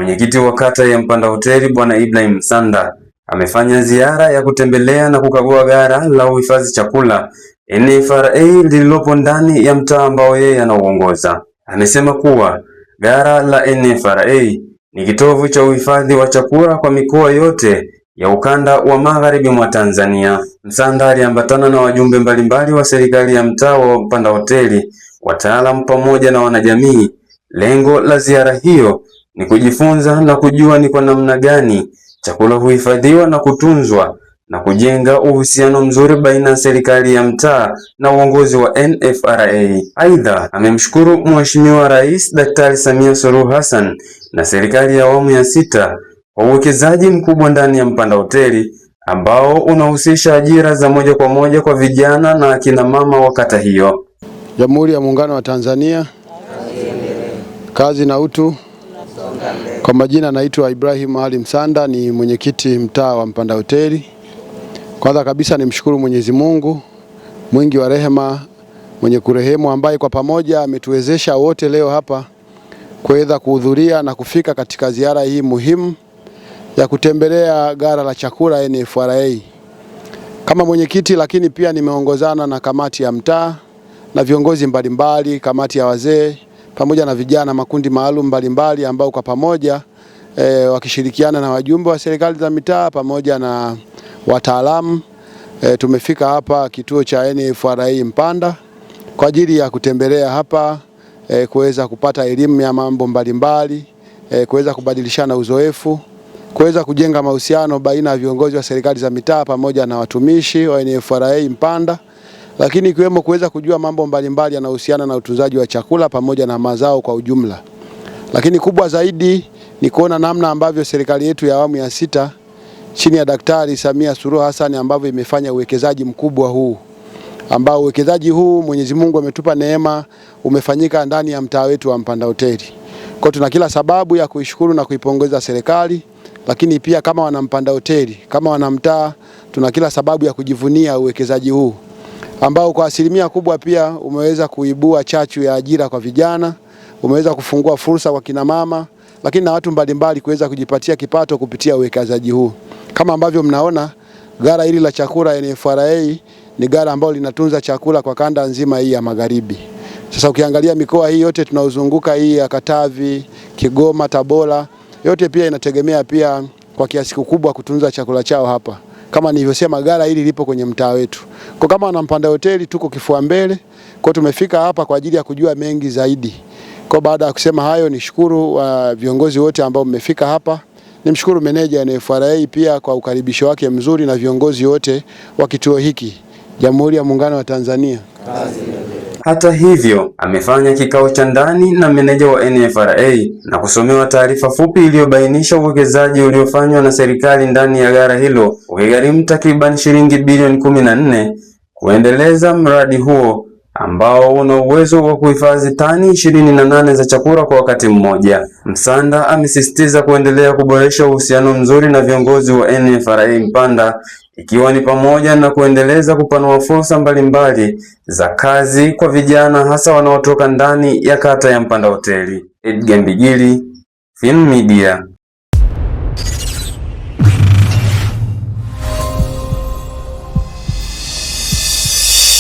Mwenyekiti wa kata ya Mpanda Hoteli Bwana Ibrahim Msanda amefanya ziara ya kutembelea na kukagua ghala la uhifadhi chakula NFRA lililopo ndani ya mtaa ambao yeye anauongoza. Amesema kuwa ghala la NFRA ni kitovu cha uhifadhi wa chakula kwa mikoa yote ya ukanda wa magharibi mwa Tanzania. Msanda aliambatana na wajumbe mbalimbali wa serikali ya mtaa wa Mpanda Hoteli, wataalamu pamoja na wanajamii. Lengo la ziara hiyo ni kujifunza na kujua ni kwa namna gani chakula huhifadhiwa na kutunzwa na kujenga uhusiano mzuri baina ya serikali ya mtaa na uongozi wa NFRA. Aidha, amemshukuru Mheshimiwa Rais Daktari Samia Suluhu Hassan na serikali ya awamu ya 6 kwa uwekezaji mkubwa ndani ya Mpanda Hoteli ambao unahusisha ajira za moja kwa moja kwa vijana na akina mama wa kata hiyo. Jamhuri ya Muungano wa Tanzania, kazi na utu. Kwa majina naitwa Ibrahim Ali Msanda, ni mwenyekiti mtaa wa Mpanda Hoteli. Kwanza kabisa nimshukuru Mwenyezi Mungu mwingi wa rehema, mwenye kurehemu, ambaye kwa pamoja ametuwezesha wote leo hapa kuweza kuhudhuria na kufika katika ziara hii muhimu ya kutembelea ghala la chakula NFRA. Kama mwenyekiti, lakini pia nimeongozana na kamati ya mtaa na viongozi mbalimbali, kamati ya wazee pamoja na vijana, makundi maalum mbalimbali ambao kwa pamoja wakishirikiana na wajumbe wa serikali za mitaa pamoja na wataalamu tumefika hapa kituo cha NFRA Mpanda kwa ajili ya kutembelea hapa kuweza kupata elimu ya mambo mbalimbali, kuweza kubadilishana uzoefu, kuweza kujenga mahusiano baina ya viongozi wa serikali za mitaa pamoja na watumishi wa NFRA Mpanda, lakini ikiwemo kuweza kujua mambo mbalimbali yanayohusiana na utunzaji wa chakula pamoja na mazao kwa ujumla. Lakini kubwa zaidi ni kuona namna ambavyo serikali yetu ya awamu ya 6 chini ya Daktari Samia Suluhu Hassan ambavyo imefanya uwekezaji mkubwa huu, ambao uwekezaji huu Mwenyezi Mungu ametupa neema umefanyika ndani ya mtaa wetu wa Mpanda Hoteli. Kwa tuna kila sababu ya kuishukuru na kuipongeza serikali, lakini pia kama wana Mpanda Hoteli, kama wana mtaa, tuna kila sababu ya kujivunia uwekezaji huu ambao kwa asilimia kubwa pia umeweza kuibua chachu ya ajira kwa vijana, umeweza kufungua fursa kwa kina mama, lakini na watu mbalimbali kuweza kujipatia kipato kupitia uwekezaji huu. Kama ambavyo mnaona, ghala hili la chakula NFRA ni ghala ambalo linatunza chakula kwa kanda nzima hii ya magharibi. Sasa ukiangalia mikoa hii yote tunaozunguka, hii ya Katavi, Kigoma, Tabora, yote pia inategemea pia kwa kiasi kikubwa kutunza chakula chao hapa. Kama nilivyosema, ghala hili lipo kwenye mtaa wetu. Kwa kama wana Mpanda Hoteli tuko kifua mbele, kwa tumefika hapa kwa ajili ya kujua mengi zaidi. Kwa baada ya kusema hayo, nishukuru viongozi wote ambao mmefika hapa. Nimshukuru meneja NFRA pia kwa ukaribisho wake mzuri na viongozi wote wa kituo hiki. Jamhuri ya Muungano wa Tanzania. Hata hivyo, amefanya kikao cha ndani na meneja wa NFRA na kusomewa taarifa fupi iliyobainisha uwekezaji uliofanywa na serikali ndani ya ghala hilo ukigharimu takriban shilingi bilioni 14 kuendeleza mradi huo ambao una uwezo wa kuhifadhi tani 28 za chakula kwa wakati mmoja. Msanda amesisitiza kuendelea kuboresha uhusiano mzuri na viongozi wa NFRA Mpanda, ikiwa ni pamoja na kuendeleza kupanua fursa mbalimbali za kazi kwa vijana hasa wanaotoka ndani ya kata ya Mpanda Hoteli. Edgar Mbigili, Film Media.